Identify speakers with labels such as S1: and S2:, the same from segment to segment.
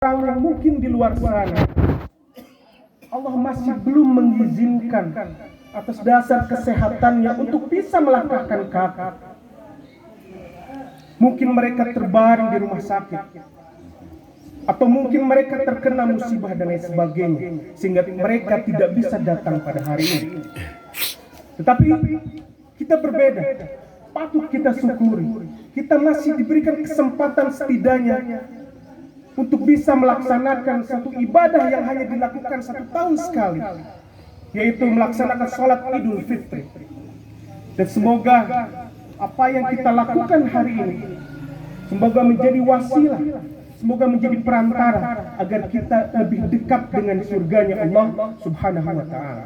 S1: orang yang mungkin di luar sana Allah masih belum mengizinkan atas dasar kesehatannya untuk bisa melangkahkan kaki. Mungkin mereka terbaring di rumah sakit, atau mungkin mereka terkena musibah dan lain sebagainya, sehingga mereka tidak bisa datang pada hari ini. Tetapi kita berbeda, patut kita syukuri. Kita masih diberikan kesempatan setidaknya untuk bisa melaksanakan satu ibadah yang hanya dilakukan 1 tahun sekali, yaitu melaksanakan sholat Idul Fitri. Dan semoga apa yang kita lakukan hari ini semoga menjadi wasilah, semoga menjadi perantara agar kita lebih dekat dengan surganya Allah Subhanahu wa ta'ala.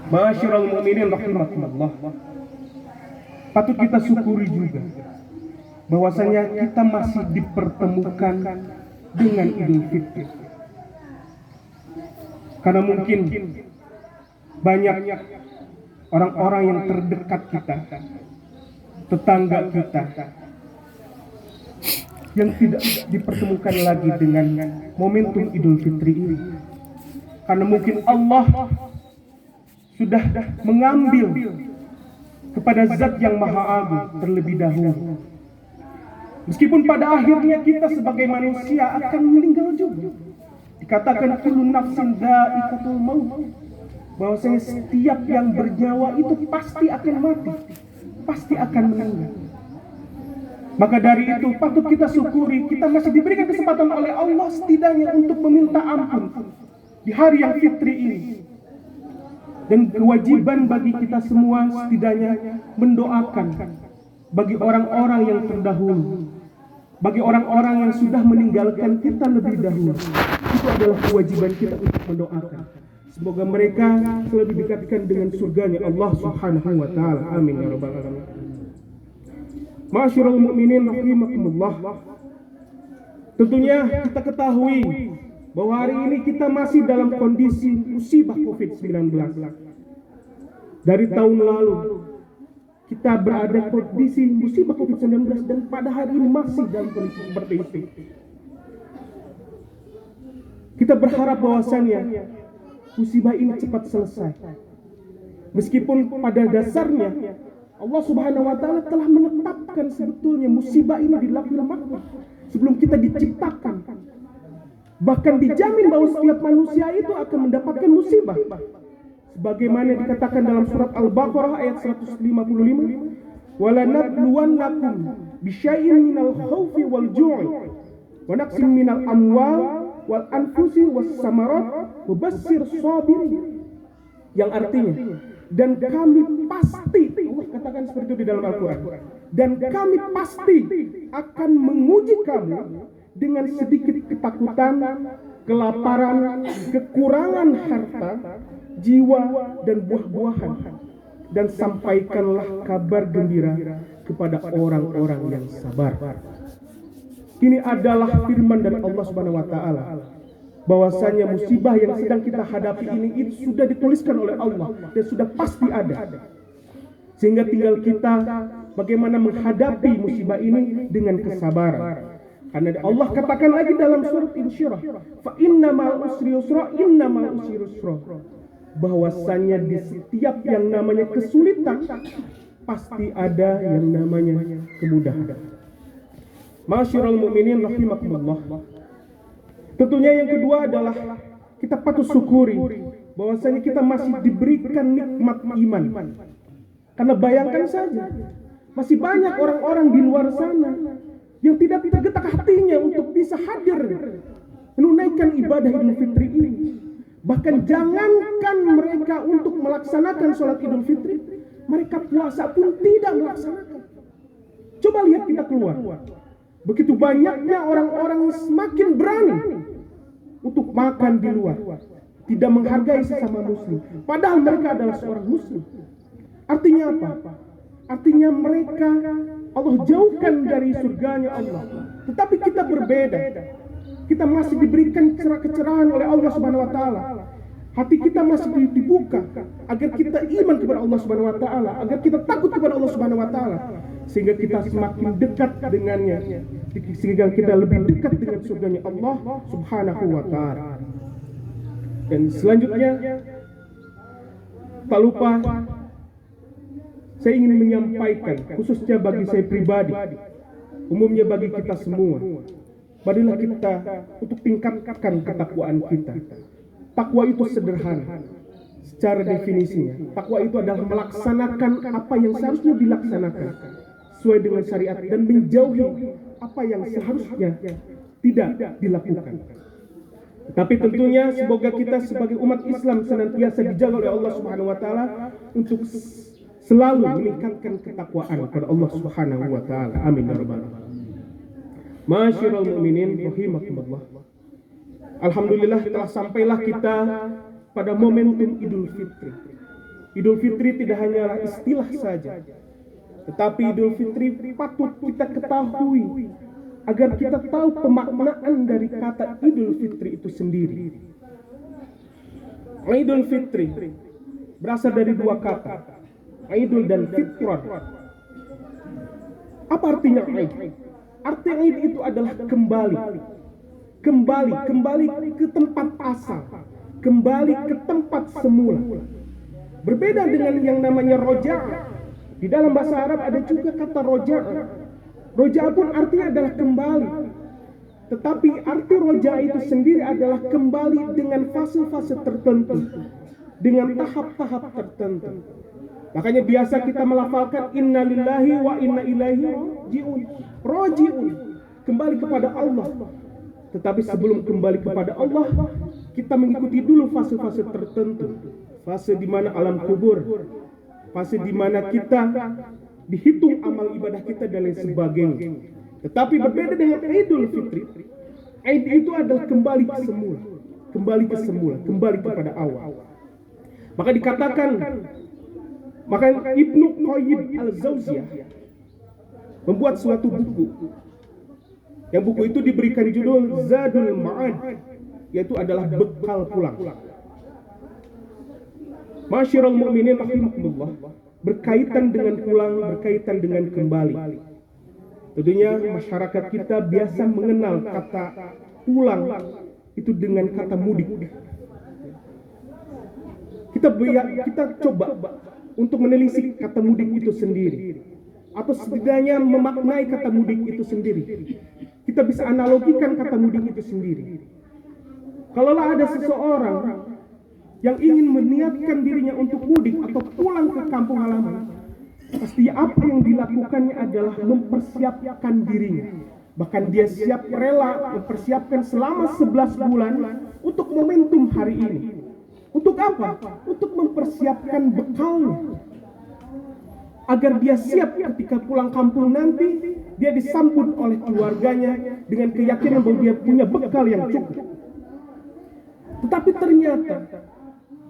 S1: Ma'asyiral mu'minin rahimakumullah. Patut kita syukuri juga bahwasanya kita masih dipertemukan dengan Idul Fitri. Karena mungkin banyak orang-orang yang terdekat kita, tetangga kita, yang tidak dipertemukan lagi dengan momentum Idul Fitri ini. Karena mungkin Allah sudah mengambil kepada Zat yang Maha Agung terlebih dahulu. Meskipun pada akhirnya kita sebagai manusia akan meninggal juga. Dikatakan kullu nafsin dha'iqatul maut, bahwasanya setiap yang bernyawa itu pasti akan mati, pasti akan meninggal. Maka dari itu patut kita syukuri, kita masih diberikan kesempatan oleh Allah setidaknya untuk meminta ampun di hari yang fitri ini. Dan kewajiban bagi kita semua setidaknya mendoakan bagi orang-orang yang terdahulu, bagi orang-orang yang sudah meninggalkan kita lebih dahulu. Itu adalah kewajiban kita untuk mendoakan. Semoga mereka selalu didekatkan dengan surganya Allah Subhanahu wa ta'ala. Amin ya rabbal alamin. Ma'asyiral mu'minin rahimakumullah. Tentunya kita ketahui bahwa hari ini kita masih dalam kondisi musibah COVID-19. Dari tahun lalu kita berada kondisi musibah COVID-19 dan pada hari ini masih dalam kondisi seperti itu. Kita berharap bahwasannya musibah ini cepat selesai. Meskipun pada dasarnya Allah Subhanahu wa ta'ala telah menetapkan sebetulnya musibah ini di lauhul mahfuz sebelum kita diciptakan. Bahkan dijamin bahwa setiap manusia itu akan mendapatkan musibah. Sebagaimana dikatakan dalam surat Al-Baqarah ayat 155, "Walanabluwannakum bisyai'in minal khaufi wal ju'i wa naqsin minal amwal wal anfusi was samarat wa basyir sabirin." Yang artinya, dan kami pasti, Allah katakan seperti itu di dalam Al-Quran, dan kami pasti akan menguji kamu dengan sedikit ketakutan, kelaparan, kekurangan harta, jiwa, dan buah-buahan. Dan sampaikanlah kabar gembira kepada orang-orang yang sabar. Ini adalah firman dari Allah Subhanahu wa ta'ala, bahwasanya musibah yang sedang kita hadapi ini itu sudah dituliskan oleh Allah dan sudah pasti ada. Sehingga tinggal kita bagaimana menghadapi musibah ini dengan kesabaran. Karena Allah katakan lagi dalam surat Insyirah, fa innamal usri yusra, innamal usri yusra, bahwasanya di setiap yang namanya kesulitan pasti ada yang namanya kemudahan. Ma'asyiral mu'minin rahimakumullah. Tentunya yang kedua adalah kita patut syukuri bahwasanya kita masih diberikan nikmat iman. Karena bayangkan saja, masih banyak orang-orang di luar sana yang tidak tergetak hatinya untuk bisa hadir menunaikan ibadah Idul Fitri ini. Bahkan jangankan mereka untuk melaksanakan sholat Idul Fitri, mereka puasa pun tidak melaksanakan. Coba lihat kita keluar, begitu banyaknya orang-orang semakin berani untuk makan di luar, tidak menghargai sesama muslim, padahal mereka adalah seorang muslim. Artinya apa? Artinya mereka Allah jauhkan dari surganya Allah. Tetapi kita berbeda. Kita masih diberikan kecerahan oleh Allah Subhanahu wa ta'ala. Hati kita masih dibuka agar kita iman kepada Allah Subhanahu wa ta'ala, agar kita takut kepada Allah Subhanahu wa ta'ala. sehingga kita semakin dekat dengannya, sehingga kita lebih dekat dengan surganya Allah Subhanahu wa Ta'ala. Dan selanjutnya, tak lupa saya ingin menyampaikan, khususnya bagi saya pribadi, umumnya bagi kita semua, marilah kita untuk tingkatkan ketakwaan kita. Takwa itu sederhana secara definisinya. Takwa itu adalah melaksanakan apa yang seharusnya dilaksanakan sesuai dengan syariat dan menjauhi apa yang seharusnya tidak dilakukan. Tapi tentunya semoga kita sebagai umat Islam senantiasa dijaga oleh Allah Subhanahu wa Ta'ala untuk selalu meningkatkan ketakwaan kepada Allah Subhanahu wa Ta'ala. Amin ya rabbal alamin. Masyiral mu'minin rahimakumullah. Alhamdulillah telah sampailah kita pada momentum Idul Fitri. Idul Fitri tidak hanyalah istilah saja, tetapi Idul Fitri patut kita ketahui agar kita tahu pemaknaan dari kata Idul Fitri itu sendiri. Idul Fitri berasal dari dua kata, Idul dan Fitron. Apa artinya Id? Arti Id itu adalah kembali ke tempat asal, kembali ke tempat semula. Berbeda dengan yang namanya roja. Di dalam bahasa Arab ada juga kata roja. Roja pun artinya adalah kembali. Tetapi arti roja itu sendiri adalah kembali dengan fase-fase tertentu, dengan tahap-tahap tertentu. Makanya biasa kita melafalkan inna lillahi wa inna ilaihi raji'un, kembali kepada Allah. Tetapi sebelum kembali kepada Allah, kita mengikuti dulu fase-fase tertentu. Fase di mana alam kubur, fase di mana kita dihitung amal ibadah kita dan lain sebagainya. Tetapi berbeda dengan Idul Fitri. Id itu adalah kembali ke semula, kembali kepada awal. Maka dikatakan, maka Ibnu Qayyim al-Jauziyah membuat suatu buku. Yang buku itu diberikan judul Zadul Ma'ad, yaitu adalah bekal pulang. Masyiral mu'minin rahimakumullah, berkaitan dengan pulang, berkaitan dengan kembali. Tentunya masyarakat kita biasa mengenal kata pulang itu dengan kata mudik. Kita coba untuk menelisik kata mudik itu sendiri, atau setidaknya memaknai kata mudik itu sendiri. Kita bisa analogikan kata mudik itu sendiri. Kalaulah ada seseorang yang ingin meniatkan dirinya untuk mudik atau pulang ke kampung halaman, pasti apa yang dilakukannya adalah mempersiapkan dirinya. Bahkan dia siap rela mempersiapkan selama 11 bulan untuk momentum hari ini. Untuk apa? Untuk mempersiapkan bekalnya, agar dia siap ketika pulang kampung nanti, dia disambut oleh keluarganya dengan keyakinan bahwa dia punya bekal yang cukup. Tetapi ternyata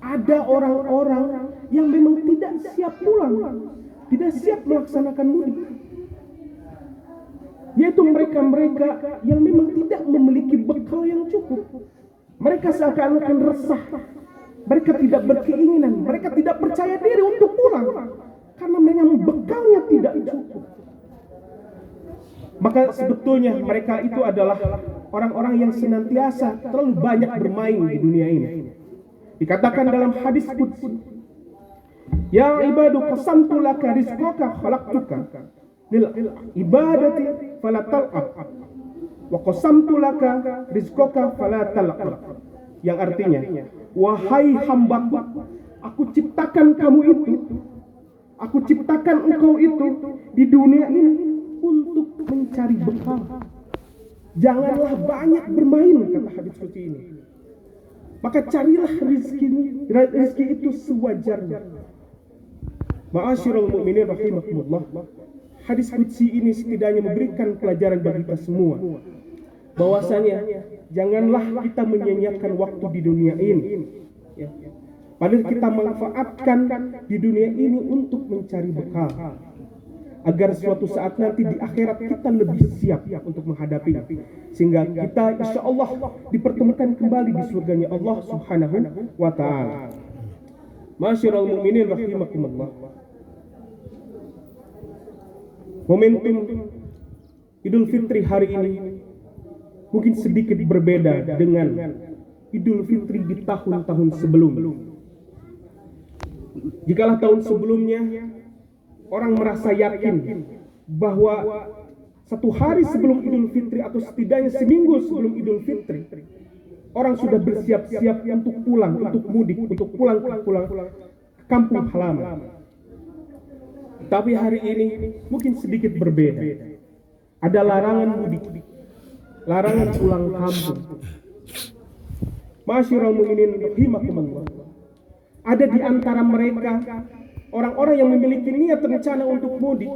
S1: ada orang-orang yang memang tidak siap pulang, tidak siap melaksanakan mudik, yaitu mereka-mereka yang memang tidak memiliki bekal yang cukup. Mereka seakan-akan resah, mereka tidak berkeinginan, mereka tidak percaya diri untuk pulang karena memang bekalnya tidak cukup. Maka sebetulnya mereka itu adalah orang-orang yang senantiasa terlalu banyak bermain di dunia ini. Dikatakan dalam hadis qudsi, ya ibadu qasamtu laka rizqaka khalaqtuka lil ibadati fala tal'ab wa qasamtu laka rizqaka fala tal'ab. Yang artinya, wahai hambaku, aku ciptakan kamu itu, aku ciptakan engkau itu di dunia ini untuk mencari bekal. Janganlah banyak bermain, kata hadis qudsi ini. Maka carilah rezeki itu sewajarnya. Ma'asyiral mu'minin rahimakumullah. Hadis qudsi ini setidaknya memberikan pelajaran bagi kita semua, bahwasanya janganlah kita menyanyiakan waktu di dunia ini. Ya. Padahal kita manfaatkan di dunia ini untuk mencari bekal, agar suatu saat nanti di akhirat kita lebih siap untuk menghadapinya, sehingga kita insya Allah dipertemukan kembali di surganya Allah Subhanahu wa Ta'ala. Masyiral mu'minin rahimakumullah. Momentum Idul Fitri hari ini mungkin sedikit berbeda dengan Idul Fitri di tahun-tahun sebelumnya. Jikalau tahun sebelumnya orang merasa yakin bahwa satu hari sebelum Idul Fitri atau setidaknya seminggu sebelum Idul Fitri, orang sudah bersiap-siap untuk pulang, untuk mudik, untuk pulang ke kampung halaman. Tapi hari ini mungkin sedikit berbeda. Ada larangan mudik, larangan pulang kampung. Ma'asyiral mu'minin rahimakumullah. Ada di antara mereka orang-orang yang memiliki niat rencana untuk mudik.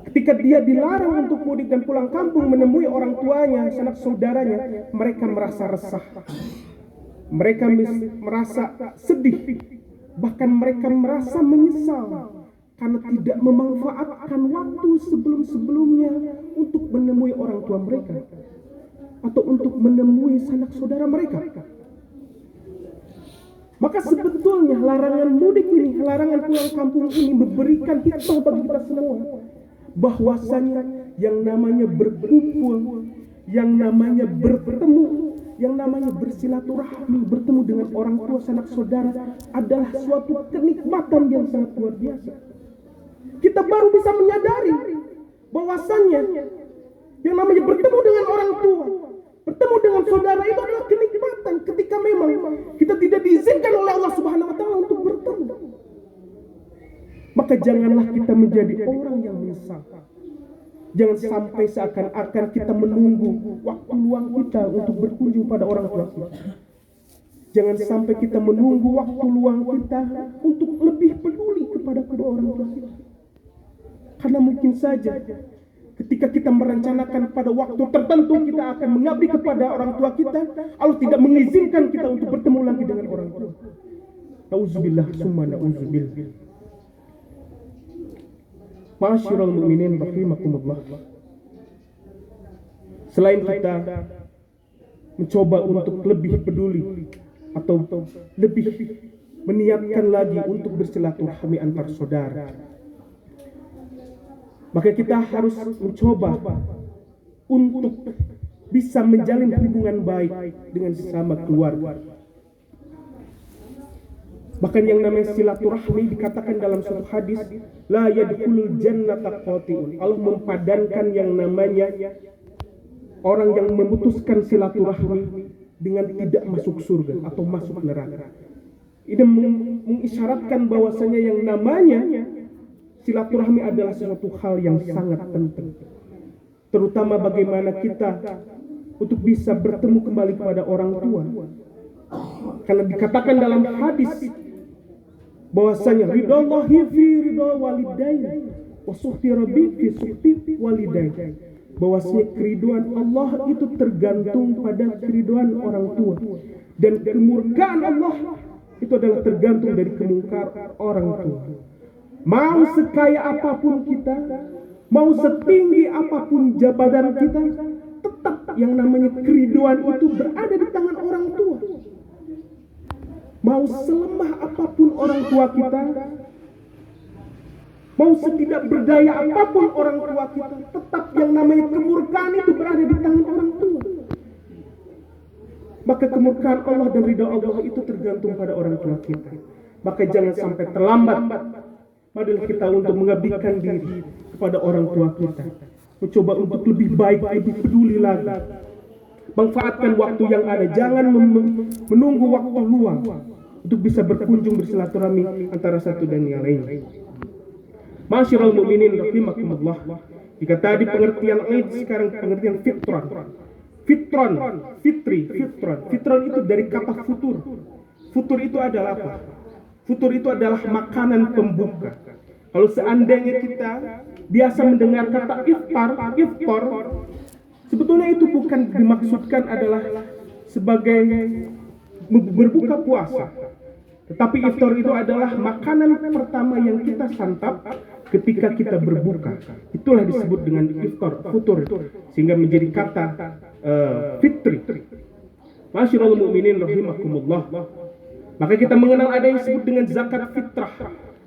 S1: Ketika dia dilarang untuk mudik dan pulang kampung menemui orang tuanya, sanak saudaranya, mereka merasa resah. Mereka merasa sedih. Bahkan mereka merasa menyesal karena tidak memanfaatkan waktu sebelum-sebelumnya untuk menemui orang tua mereka atau untuk menemui sanak saudara mereka. Maka sebetulnya larangan mudik ini, larangan pulang kampung ini memberikan hikmah bagi kita semua, bahwasanya yang namanya berkumpul, yang namanya bertemu, yang namanya bersilaturahmi, bertemu dengan orang tua sanak saudara adalah suatu kenikmatan yang sangat luar biasa. Kita baru bisa menyadari bahwasannya yang namanya bertemu dengan orang tua, bertemu dengan saudara itu adalah kenikmatan ketika memang kita tidak diizinkan oleh Allah Subhanahu wa taala untuk bertemu. Maka janganlah kita menjadi orang yang menyesal. Jangan sampai seakan-akan kita menunggu waktu luang kita untuk berkunjung pada orang tua kita. Jangan sampai kita menunggu waktu luang kita untuk lebih peduli kepada kedua orang tua kita. Karena mungkin saja ketika kita merencanakan pada waktu tertentu kita akan mengabdi kepada orang tua kita, Allah tidak mengizinkan kita untuk bertemu lagi dengan orang tua. Nauzubillah summa nauzubillah. Ma'asyiral mu'minin rahimakumullah. Selain kita mencoba untuk lebih peduli atau lebih meniatkan lagi untuk bersilaturahmi antar saudara, maka kita harus mencoba untuk bisa menjalin hubungan baik dengan sesama keluarga. Bahkan yang namanya silaturahmi dikatakan dalam suatu hadis, la yadkhulul jannata qati'un. Allah mempadankan yang namanya orang yang memutuskan silaturahmi dengan tidak masuk surga atau masuk neraka. Ini mengisyaratkan bahwasanya yang namanya silaturahmi adalah sesuatu hal yang sangat penting. Terutama bagaimana kita untuk bisa bertemu kembali kepada orang tua. Karena dikatakan dalam hadis bahwasanya ridallahi fi ridha walidain wa sukhti rabbi fi sukhti walidain. Bahwasanya keriduan Allah itu tergantung pada keriduan orang tua, dan kemurkaan Allah itu adalah tergantung dari kemungkaran orang tua. Mau sekaya apapun kita, mau setinggi apapun jabatan kita, tetap yang namanya keriduan itu berada di tangan orang tua. Mau selemah apapun orang tua kita, mau setidak berdaya apapun orang tua kita, tetap yang namanya kemurkaan itu berada di tangan orang tua. Maka kemurkaan Allah dan ridha Allah itu tergantung pada orang tua kita. Maka jangan sampai terlambat padahal kita untuk mengabdikan diri kepada orang tua kita. Mencoba untuk lebih baik, lebih peduli lagi. Manfaatkan waktu yang ada. Jangan menunggu waktu luang untuk bisa berkunjung bersilaturahmi antara satu dan yang lain. Ma'asyiral mu'minin rahimakumullah. Jika tadi pengertian Aid, sekarang pengertian fitron. Fitron itu dari kata futur. Futur itu adalah apa? Futur itu adalah makanan pembuka. Kalau seandainya kita biasa mendengar kata iftar, sebetulnya itu bukan dimaksudkan adalah sebagai berbuka puasa. Tetapi iftar itu adalah makanan pertama yang kita santap ketika kita berbuka. Itulah disebut dengan iftar, futur, sehingga menjadi kata fitri. Masyaallah mu'minin rahimakumullah. Maka kita mengenal ada yang disebut dengan zakat fitrah.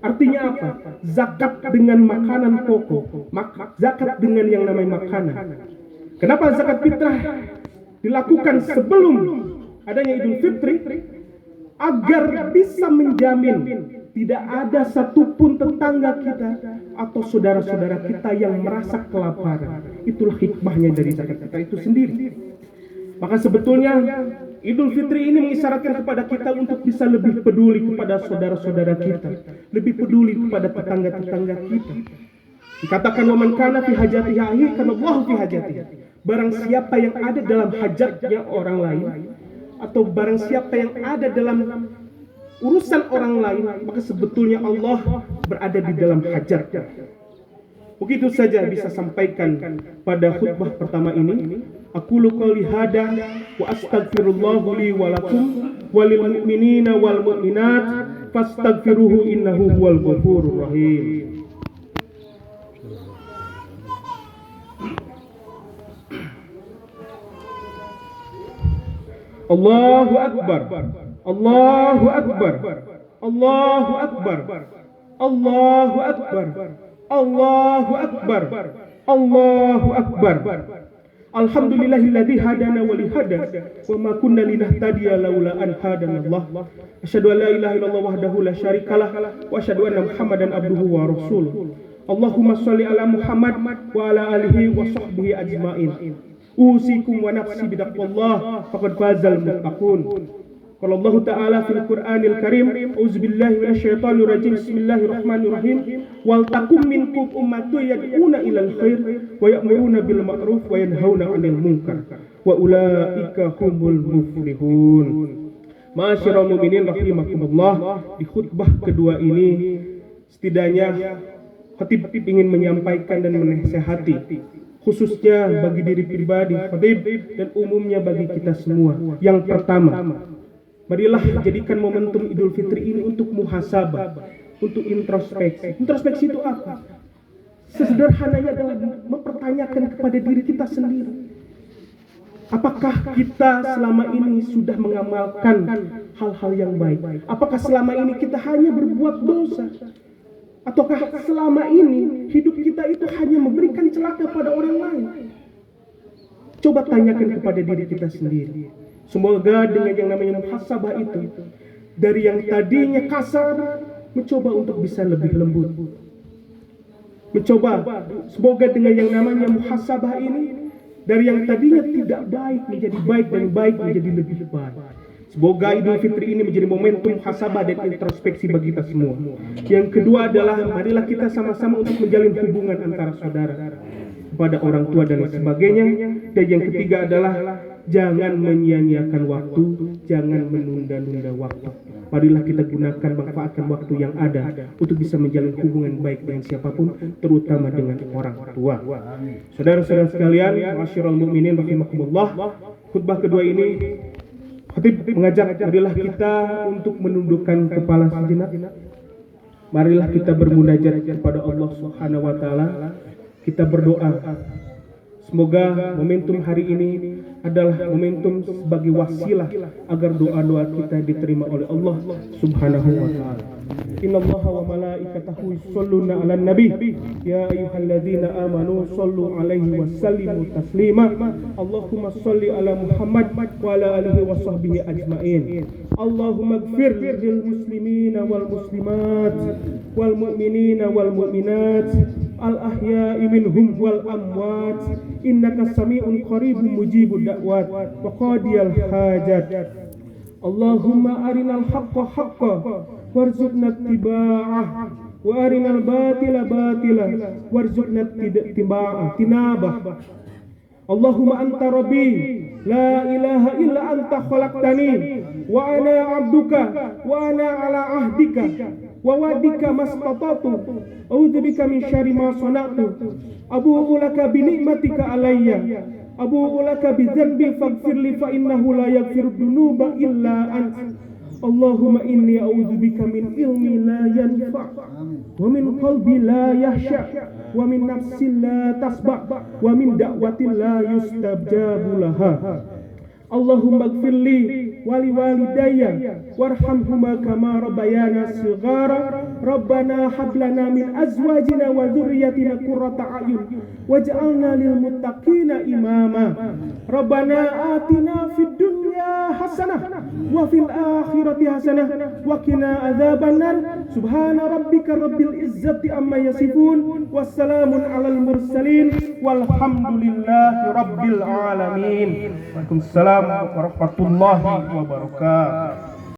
S1: Artinya apa? Zakat dengan makanan pokok, zakat dengan yang namanya makanan. Kenapa zakat fitrah dilakukan sebelum adanya Idul Fitri? Agar bisa menjamin tidak ada satupun tetangga kita atau saudara-saudara kita yang merasa kelaparan. Itulah hikmahnya dari zakat fitrah itu sendiri. Maka sebetulnya Idul Fitri ini mengisyaratkan kepada kita untuk bisa lebih peduli kepada saudara-saudara kita, lebih peduli kepada tetangga-tetangga kita. Dikatakan wa man kana fi hajatihi ahi kana Allah fi hajatihi. Barang siapa yang ada dalam hajatnya orang lain, atau barang siapa yang ada dalam urusan orang lain, maka sebetulnya Allah berada di dalam hajatnya. Begitu saja bisa sampaikan pada khutbah pertama ini. Aqulu qouli hada wa astaghfirullah li wa lakum walil mu'minina wal mu'minat fastaghfiruhu innahu huwal ghafurur rahim. Allahu Akbar, Allahu Akbar, Allahu Akbar, Allahu Akbar, Allahu Akbar, Allahu Akbar. Alhamdulillahilladzi hadana wa li hada wa ma kunna linahtadiya laula an hadana Allah. Asyhadu an la ilaha illallah wahdahu la syarikalah wa asyhadu anna Muhammadan abduhu wa rasuluh. Allahumma shalli ala Muhammad wa ala alihi wa sahbihi ajmain. Usikum wa nafsi bitaqwallah faqad fazal muttaqun. Qala Allah Ta'ala fil Qur'anil Karim, auzubillahi minasyaitonir rajim, bismillahirrahmanirrahim. Wal takum minkum ummatun yad'una ilal khair wa ya'muruna bil ma'ruf wa yanhauna 'anil munkar wa ulaika humul muflihun. Ma'asyiral mu'minin rahimakumullah, di khutbah kedua ini setidaknya khatib ingin menyampaikan dan menasihati, khususnya bagi diri pribadi khatib dan umumnya bagi kita semua. Yang pertama, marilah jadikan momentum Idul Fitri ini untuk muhasabah, untuk introspeksi. Introspeksi itu apa? Sesederhananya adalah mempertanyakan kepada diri kita sendiri. Apakah kita selama ini sudah mengamalkan hal-hal yang baik? Apakah selama ini kita hanya berbuat dosa? Ataukah selama ini hidup kita itu hanya memberikan celaka pada orang lain? Coba tanyakan kepada diri kita sendiri. Semoga dengan yang namanya muhasabah itu, dari yang tadinya kasar, mencoba untuk bisa lebih lembut. Semoga dengan yang namanya muhasabah ini, dari yang tadinya tidak baik menjadi baik dan baik menjadi lebih baik. Semoga Idul Fitri ini menjadi momentum muhasabah dan introspeksi bagi kita semua. Yang kedua adalah, marilah kita sama-sama untuk menjalin hubungan antara saudara kepada orang tua dan sebagainya. Dan yang ketiga adalah, jangan menyia-nyiakan waktu, jangan menunda-nunda waktu. Marilah kita gunakan, manfaatkan waktu yang ada untuk bisa menjalin hubungan baik dengan siapapun, terutama dengan orang tua. Saudara-saudara sekalian, ma'asyiral mu'minin rahimakumullah, khutbah kedua ini khatib mengajak, marilah kita untuk menundukkan kepala sejenak. Marilah kita bermunajat kepada Allah Subhanahu wa taala. Kita berdoa, semoga momentum hari ini adalah momentum sebagai wasilah agar doa-doa kita diterima oleh Allah Subhanahu wa taala. Innallaha wa malaikatahu yusholluna 'alan nabi ya ayyuhalladzina amanu shollu 'alaihi wa sallimu taslima. Allahumma sholli ala Muhammad wa ala alihi wa sahbihi ajmain. Allahumma ighfir lil muslimina wal muslimat wal mu'minina wal mu'minat al ahya'i minhum wal amwat innaka sami'un qaribun mujibud da'wat wa qadiyal hajat. Allahumma arinal haqqa haqqa warzuqna ittiba'ah wa arinal batila batila warzuqna tinabah. Allahumma anta rabbi la ilaha illa anta khalaqtani wa ana 'abduka wa ana 'ala ahdika wa wadika mastata'tu a'udzu bika min syarri ma sana'tu abu'u laka bi ni'matika alayya abu'u laka bi dzanbi faghfirli fa innahu la yaghfiru dzunuba illa anta. Allahumma inni a'udzu bika min ilmi la yanfa' wa min qalbi la yahsha wa min nafsin la tasba' wa min da'watin la yustajabu laha. Allahumma ighfirli wa liwalidayya warhamhuma kama rabbayana shighara. Rabbana hab lana min azwajina wa dhurriyyatina qurrata a'yun waj'alna lil muttaqina imama. Rabbana atina fid dunya hasanah wa fil akhirati hasanah wa qina adzabannar. Subhana rabbika rabbil izzati amma yasifun wassalamun alal mursalin walhamdulillahi rabbil alamin. Waalaikumsalam warahmatullahi wabarakatuh.